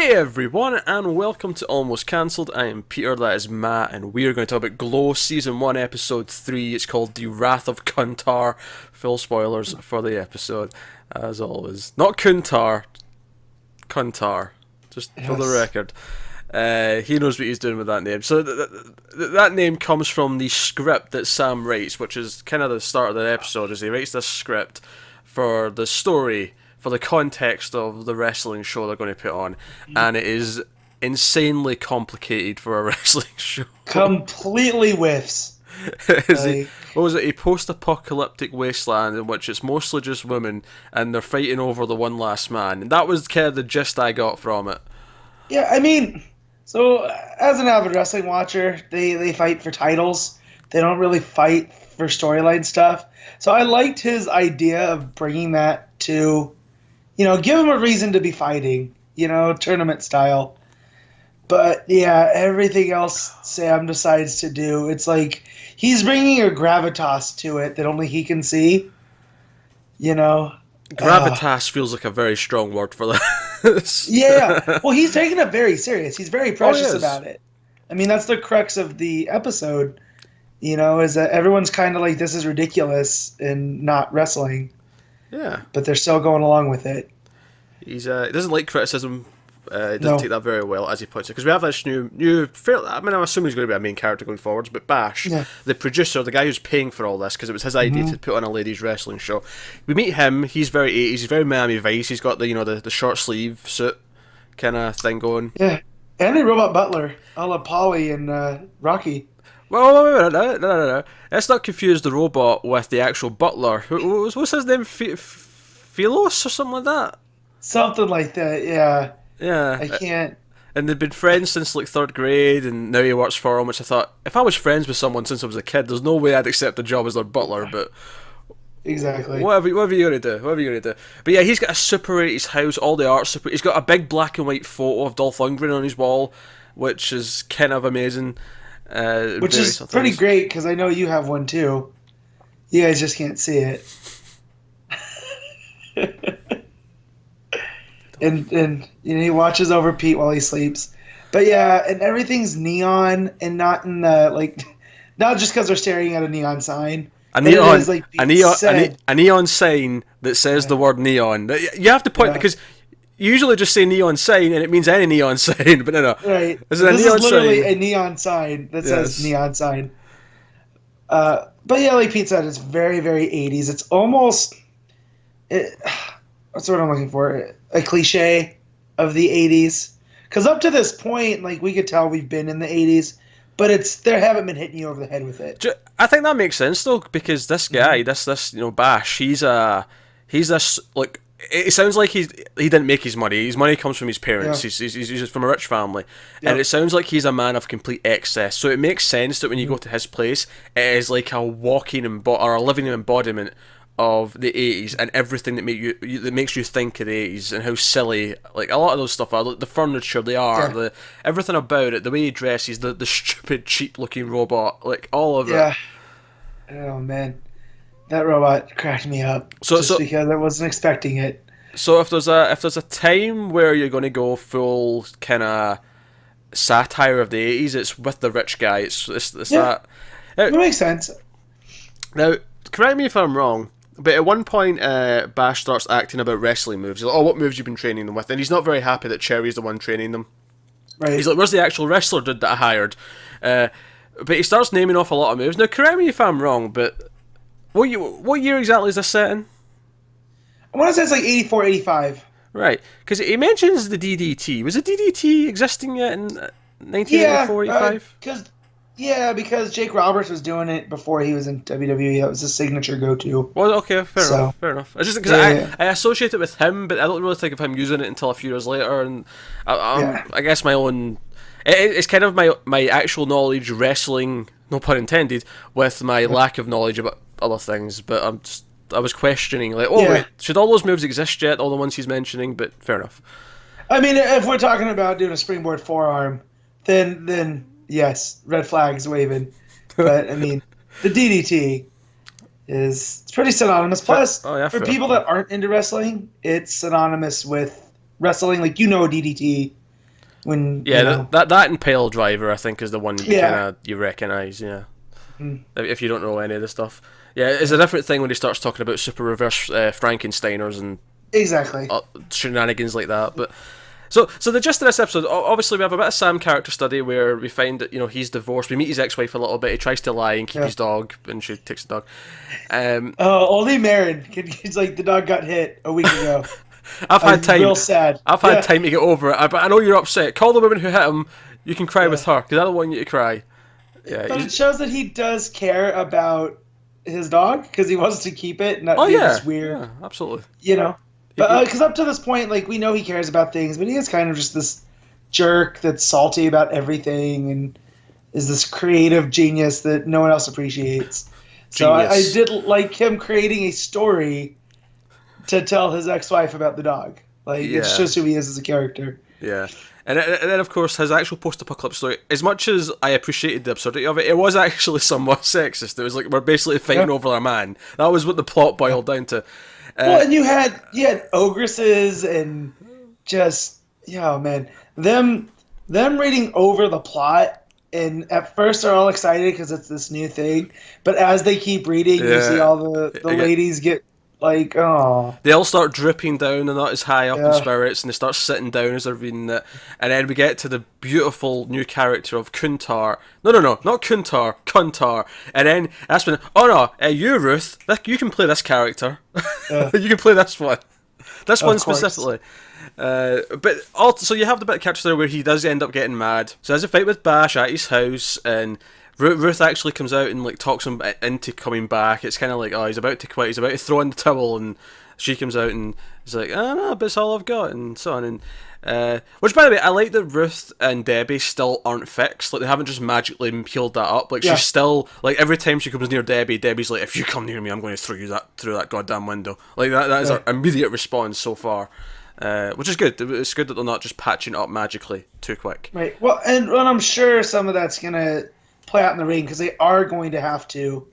Hey everyone, and welcome to Almost Cancelled. I am Peter, that is Matt, and we are going to talk about g.l.o.w Season 1, Episode 3. It's called The Wrath of Kuntar. Full spoilers for the episode, as always. Not Kuntar, Kuntar, just for the record. He knows what he's doing with that name. So that name comes from the script that Sam writes, which is kind of the start of the episode, as he writes this script for the story, for the context of the wrestling show they're going to put on, and it is insanely complicated for a wrestling show. Completely whiffs. What was it? A post-apocalyptic wasteland in which it's mostly just women, and they're fighting over the one last man. And that was kind of the gist I got from it. Yeah, I mean, so as an avid wrestling watcher, they fight for titles. They don't really fight for storyline stuff. So I liked his idea of bringing that to, give him a reason to be fighting, tournament style. But yeah, everything else Sam decides to do, it's like he's bringing a gravitas to it that only he can see. Gravitas feels like a very strong word for this. Yeah, well, he's taking it very serious. He's very precious about it. I mean, that's the crux of the episode, is that everyone's kind of like, this is ridiculous and not wrestling. Yeah. But they're still going along with it. He doesn't like criticism. He doesn't take that very well, as he puts it. Because we have this I'm assuming he's going to be a main character going forwards, but Bash, the producer, the guy who's paying for all this, because it was his idea to put on a ladies' wrestling show. We meet him, he's very 80s, he's very Miami Vice, he's got the short sleeve suit kind of thing going. Yeah, and a robot butler, a la Polly and Rocky. Well, no. Let's not confuse the robot with the actual butler. What's his name? Philos or something like that? Something like that, yeah. Yeah. I can't. And they've been friends since like 3rd grade, and now he works for him, which I thought, if I was friends with someone since I was a kid, there's no way I'd accept a job as their butler, but... Exactly. Whatever you gonna do. But yeah, he's got a super 80s house, all the art's super... He's got a big black and white photo of Dolph Lundgren on his wall, which is kind of amazing. Which is pretty great, because I know you have one too. You guys just can't see it. and he watches over Pete while he sleeps. But yeah, and everything's neon and not in the not just because they're staring at a neon sign. A neon sign that says the word neon. You have to point because you usually just say neon sign and it means any neon sign, but no. Right. This is literally a neon sign that says neon sign. But yeah, like Pete said, it's very, very 80s. It's almost... what's what I'm looking for? A cliche of the 80s. Because up to this point, we could tell we've been in the 80s, but they haven't been hitting you over the head with it. I think that makes sense, though, because this guy, this Bash, he's this, it sounds like he didn't make his money. His money comes from his parents. Yeah. He's from a rich family. Yep. And it sounds like he's a man of complete excess. So it makes sense that when you go to his place, it is like a walking or a living embodiment of the 80s and everything that makes you think of the 80s and how silly a lot of those stuff are. The furniture, the art, everything about it, the way he dresses, the stupid cheap looking robot, all of it. Oh man, that robot cracked me up because I wasn't expecting it. So if there's a time where you're going to go full kind of satire of the 80s, it's with the rich guy. It's that. It makes sense. Now, correct me if I'm wrong, but at one point, Bash starts acting about wrestling moves. He's like, what moves you've been training them with? And he's not very happy that Cherry's the one training them. Right. He's like, where's the actual wrestler dude that I hired? But he starts naming off a lot of moves. Now, correct me if I'm wrong, but what year exactly is this set in? I want to say it's 84, 85. Right, because he mentions the DDT. Was the DDT existing yet in 1984, 85? Because Jake Roberts was doing it before he was in WWE. That was his signature go-to. Well, okay, fair enough. It's just because I associate it with him, but I don't really think of him using it until a few years later. And I guess my own... It's kind of my actual knowledge wrestling, no pun intended, with my lack of knowledge about other things. But I was questioning, wait, should all those moves exist yet? All the ones he's mentioning, but fair enough. I mean, if we're talking about doing a springboard forearm, then yes, red flags waving. But I mean, the DDT it's pretty synonymous. Plus, for people that aren't into wrestling, it's synonymous with wrestling. DDT when Yeah, that and Pale Driver, I think, is the one you kind yeah. of you recognize. Yeah, if you don't know any of the stuff. Yeah, it's a different thing when he starts talking about super reverse Frankensteiners and Exactly. shenanigans like that. But so the gist of this episode, obviously, we have a bit of Sam character study where we find that he's divorced. We meet his ex-wife a little bit. He tries to lie and keep his dog, and she takes the dog. Only Marin. He's like, the dog got hit a week ago. I've had time. Real sad. I've had time to get over it. But I know you're upset. Call the woman who hit him. You can cry with her because I don't want you to cry. Yeah, but it shows that he does care about his dog because he wants to keep it. And It's weird. Yeah, absolutely. But because up to this point, like, we know he cares about things, but he is kind of just this jerk that's salty about everything and is this creative genius that no one else appreciates. So I did like him creating a story to tell his ex-wife about the dog. Like, it's just who he is as a character. Yeah. And then, of course, his actual post-apocalypse story, as much as I appreciated the absurdity of it, it was actually somewhat sexist. It was like, we're basically fighting over our man. That was what the plot boiled down to. Well, and you had ogresses and just, man, them reading over the plot, and at first they're all excited because it's this new thing, but as they keep reading, you see all the ladies get like, oh. They all start dripping down and not as high up in spirits, and they start sitting down as they're reading it, and then we get to the beautiful new character of Kuntar. No, not Kuntar, Kuntar. And then that's when, you, Ruth, you can play this character. You can play this one. This one specifically. But also, so you have the bit of character there where he does end up getting mad. So there's a fight with Bash at his house, and Ruth actually comes out and like talks him into coming back. It's kind of like, he's about to quit, he's about to throw in the towel, and she comes out and is like, no, but it's all I've got, and so on. And which, by the way, I like that Ruth and Debbie still aren't fixed. Like, they haven't just magically healed that up. Like, she's still, like, every time she comes near Debbie, Debbie's like, if you come near me, I'm going to throw you through that goddamn window. Like, that is our immediate response so far. Which is good. It's good that they're not just patching it up magically too quick. Right. Well, and I'm sure some of that's going to play out in the ring because they are going to have to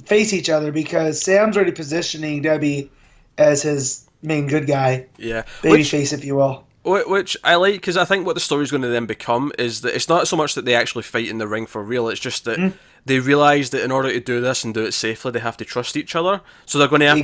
face each other because Sam's already positioning Debbie as his main good guy. Yeah. Babyface, if you will. Which I like, because I think what the story's going to then become is that it's not so much that they actually fight in the ring for real, it's just that they realise that in order to do this and do it safely, they have to trust each other. So they're going to have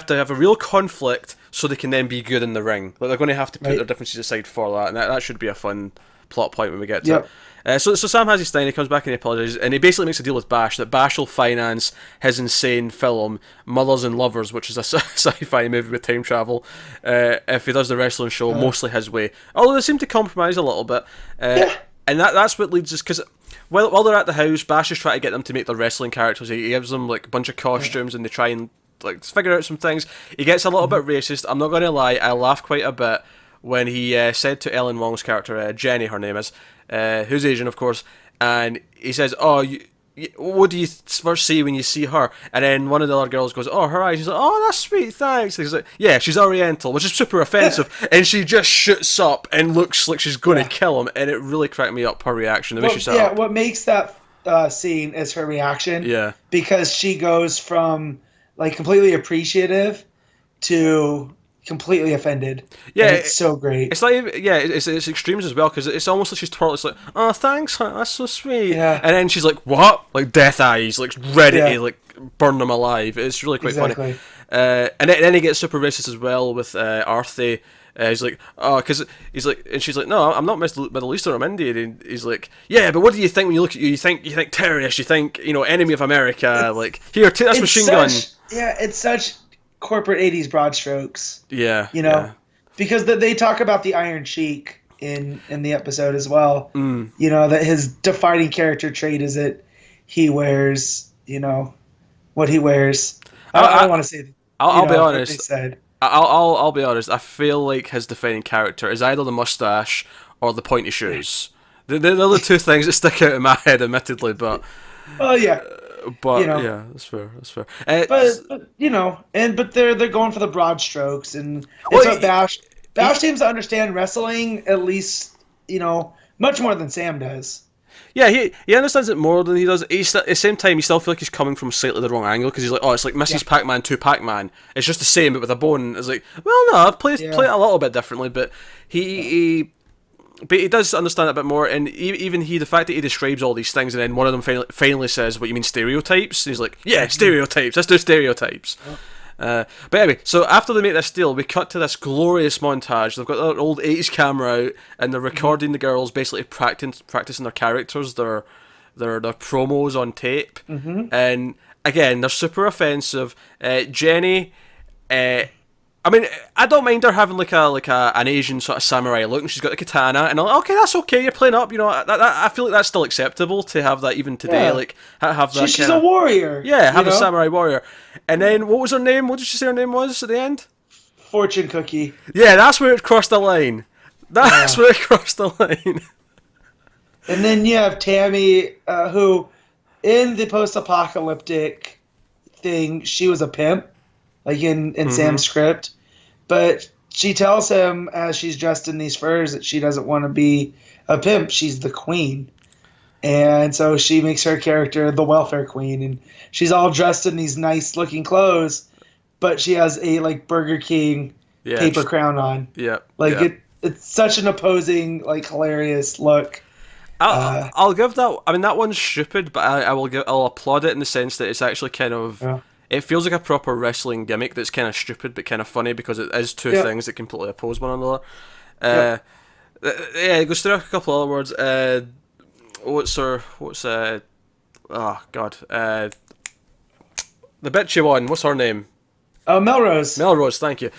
to have a real conflict so they can then be good in the ring. Like, they're going to have to put their differences aside for that, and that should be a fun plot point when we get to it. So Sam has his thing, he comes back and he apologises, and he basically makes a deal with Bash that Bash will finance his insane film, Mothers and Lovers, which is a sci-fi movie with time travel, if he does the wrestling show mostly his way. Although they seem to compromise a little bit. And that's what leads us, because while they're at the house, Bash is trying to get them to make their wrestling characters. He gives them like a bunch of costumes and they try and like figure out some things. He gets a little bit racist. I'm not going to lie, I laughed quite a bit when he said to Ellen Wong's character, Jenny her name is, who's Asian of course, and he says, what do you first see when you see her? And then one of the other girls goes, her eyes. He's like, that's sweet, thanks. And he's like, yeah, she's Oriental, which is super offensive. And she just shoots up and looks like she's going to kill him, and it really cracked me up, her reaction, the way she sat up. What makes that scene is her reaction. Yeah. Because she goes from like completely appreciative to completely offended. Yeah, and it's so great. It's like, it's extremes as well, because it's almost like she's twirling. It's like, oh, thanks, honey, that's so sweet. Yeah. And then she's like, what? Like death eyes, like ready to like burn them alive. It's really quite funny. And then he gets super racist as well with Arthur. He's like, because he's like, and she's like, no, I'm not Middle Eastern, I'm Indian. And he's like, yeah, but what do you think when you look at you? You think terrorist, you think enemy of America. Like, here, take this machine gun. Yeah, it's such corporate 80s broad strokes. Yeah. Because they talk about the Iron Sheik in the episode as well. That his defining character trait is that he wears, what he wears. I don't want to say. I'll be honest. What they said. I'll be honest. I feel like his defining character is either the mustache or the pointy shoes. They're the two things that stick out in my head, admittedly. But But yeah, that's fair. But they're going for the broad strokes, and it's what Bash seems to understand wrestling at least, much more than Sam does. Yeah, he understands it more than he does. At the same time, he still feels like he's coming from slightly the wrong angle because he's like, oh, it's like Mrs. Pac-Man to Pac-Man. It's just the same but with a bone. It's like, well, no, I play it a little bit differently, but but he does understand it a bit more, and even the fact that he describes all these things, and then one of them finally says, "What, you mean stereotypes?" And he's like, "Yeah, stereotypes. Let's do stereotypes." But anyway, so after they make this deal, we cut to this glorious montage. They've got their old 80s camera out, and they're recording the girls basically practicing their characters, their promos on tape. And again, they're super offensive. Jenny, I mean, I don't mind her having like an Asian sort of samurai look, and she's got the katana, and I'm like, okay, that's okay, you're playing up, I feel like that's still acceptable to have that even today, like have that. She's a warrior. Yeah, have a samurai warrior. And then what was her name? What did she say her name was at the end? Fortune cookie. Yeah, that's where it crossed the line. That's where it crossed the line. And then you have Tammy, who, in the post-apocalyptic thing, she was a pimp. Like in Sam's script. But she tells him, as she's dressed in these furs, that she doesn't want to be a pimp. She's the queen. And so she makes her character the welfare queen. And she's all dressed in these nice-looking clothes, but she has a, like, Burger King paper crown on. Yeah. It's such an opposing, like, hilarious look. I'll give that... I mean, that one's stupid, but I'll applaud it in the sense that it's actually kind of... Yeah. It feels like a proper wrestling gimmick that's kind of stupid but kind of funny because it is two things that completely oppose one another. It goes through a couple other words. Oh god. The bitchy one. What's her name? Melrose. Melrose. Thank you.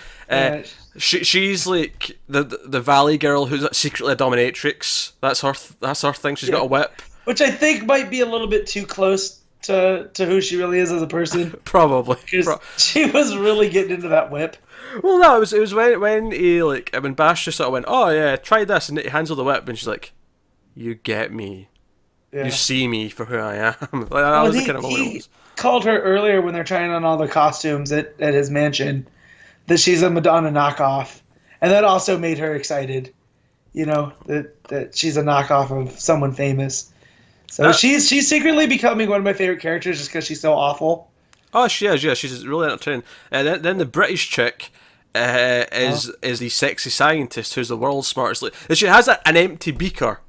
She's like the Valley girl who's secretly a dominatrix. That's her thing. She's got a whip, which I think might be a little bit too close to who she really is as a person. Probably. Because she was really getting into that whip. Well, no, it was when Bash just sort of went, oh yeah, try this, and he hands her the whip, and she's like, you get me. Yeah. You see me for who I am. He called her earlier when they're trying on all the costumes at his mansion that she's a Madonna knockoff. And that also made her excited, that she's a knockoff of someone famous. So she's secretly becoming one of my favorite characters just because she's so awful. Oh, she is. Yeah, she's really entertaining. And then the British chick is the sexy scientist who's the world's smartest. And she has an empty beaker,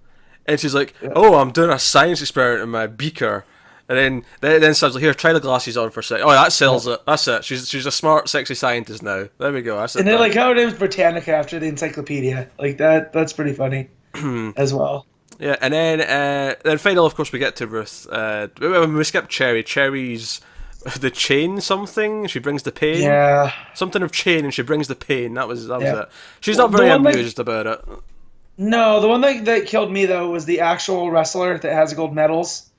and she's like, "Oh, I'm doing a science experiment in my beaker." And then sounds like, "Here, try the glasses on for a sec." Oh, that sells it. That's it. She's a smart, sexy scientist now. There we go. That's it. And they're like, "How her name's Britannica after the encyclopedia." Like that. That's pretty funny as well. Yeah, and then finally, of course, we get to Ruth. We skip Cherry. Cherry's the chain something. She brings the pain. Yeah. Something of chain, and she brings the pain. That was it. She's not very amused about it. No, the one that killed me, though, was the actual wrestler that has gold medals,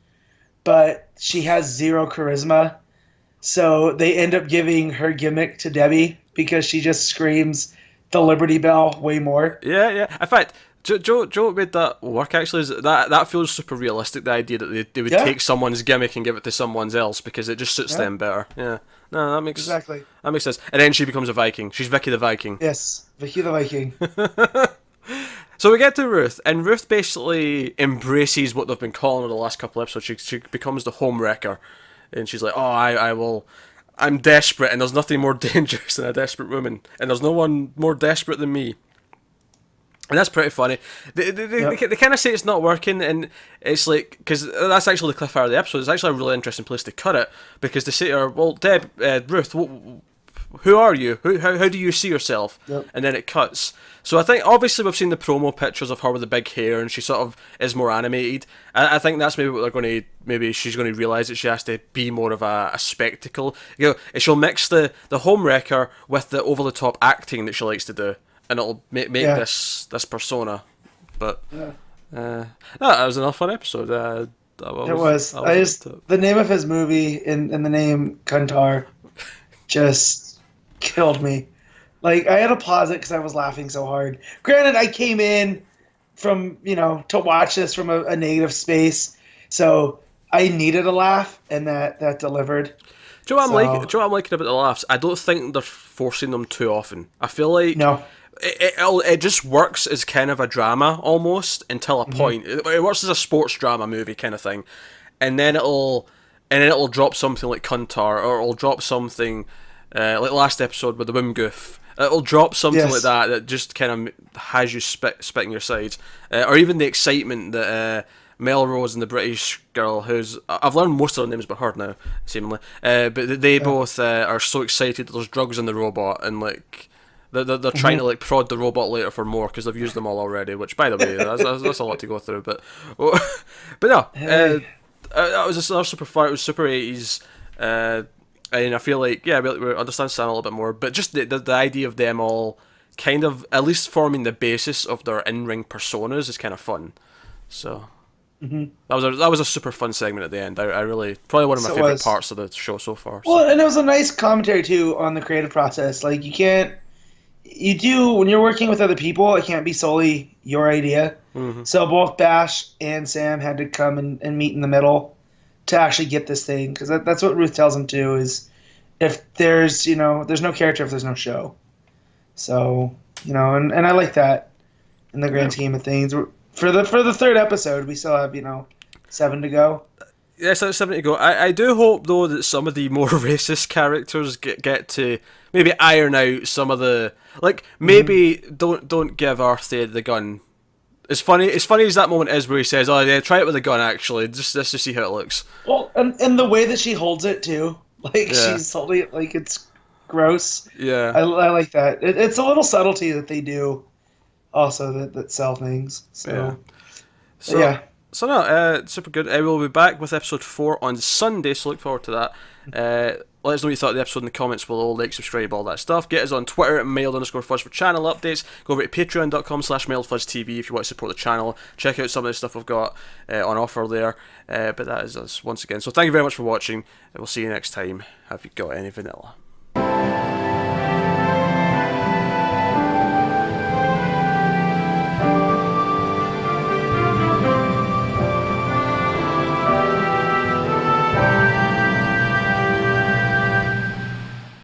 but she has zero charisma. So they end up giving her gimmick to Debbie because she just screams the Liberty Bell way more. Yeah. In fact, Joe made that work, actually. Is that feels super realistic, the idea that they would take someone's gimmick and give it to someone else because it just suits them better. Yeah. No, that makes sense. And then she becomes a Viking. She's Vicky the Viking. Yes, Vicky the Viking. So we get to Ruth, and Ruth basically embraces what they've been calling her the last couple of episodes. She becomes the home wrecker. And she's like, I'm desperate, and there's nothing more dangerous than a desperate woman. And there's no one more desperate than me. And that's pretty funny. They kind of say it's not working, and it's like, because that's actually the cliffhanger of the episode. It's actually a really interesting place to cut it, because they say to her, well, Ruth, who are you? How do you see yourself? Yep. And then it cuts. So I think, obviously, we've seen the promo pictures of her with the big hair, and she sort of is more animated. I think that's maybe what they're going to, maybe she's going to realise that she has to be more of a spectacle. She'll mix the home wrecker with the over-the-top acting that she likes to do, and it'll make this persona. But that was another fun episode. It was. The name of his movie and the name Kuntar just killed me. Like, I had to pause it because I was laughing so hard. Granted, I came in from, to watch this from a negative space, so I needed a laugh, and that delivered. Do you know what I'm like? So Do you know what I'm liking about the laughs? I don't think they're forcing them too often. I feel like no. it just works as kind of a drama almost until a Mm-hmm. point. It works as a sports drama movie kind of thing, and then it'll drop something like Kuntar, or it'll drop something like last episode with the Wim Goof. It'll drop something like Yes. that just kind of has you spitting your sides, or even the excitement that Melrose and the British girl, who's I've learned most of their names by her now, seemingly. But they both are so excited that there's drugs in the robot, and like they're trying to like prod the robot later for more because they've used them all already. Which, by the way, that's a lot to go through. But but no, that was another super fun. It was super 80s. And I feel like, yeah, we understand Sam a little bit more, but just the idea of them all kind of at least forming the basis of their in-ring personas is kind of fun. So that was a super fun segment at the end. I really probably one of my So it favorite was. parts of the show so far. So. Well, and it was a nice commentary too on the creative process. Like you do when you're working with other people, it can't be solely your idea. So both Bash and Sam had to come and meet in the middle to actually get this thing, because that's what Ruth tells him too. Is if there's there's no character if there's no show. So and I like that in the grand scheme of things. For the third episode, we still have 7 to go. Yes, that's something to go. I do hope though that some of the more racist characters get to maybe iron out some of the maybe don't give Arthur the gun. As funny as that moment is where he says, "Oh yeah, try it with a gun." Actually, just to see how it looks. Well, and the way that she holds it too, she's holding it like it's gross. Yeah, I like that. It's a little subtlety that they do, also that sell things. So yeah. So no, super good. We'll be back with episode 4 on Sunday, so look forward to that. Let us know what you thought of the episode in the comments below. Like, subscribe, all that stuff. Get us on Twitter at mailed_fudge for channel updates. Go over to patreon.com/mailedfudgetv if you want to support the channel. Check out some of the stuff we've got on offer there. But that is us once again. So thank you very much for watching. We'll see you next time. Have you got any vanilla?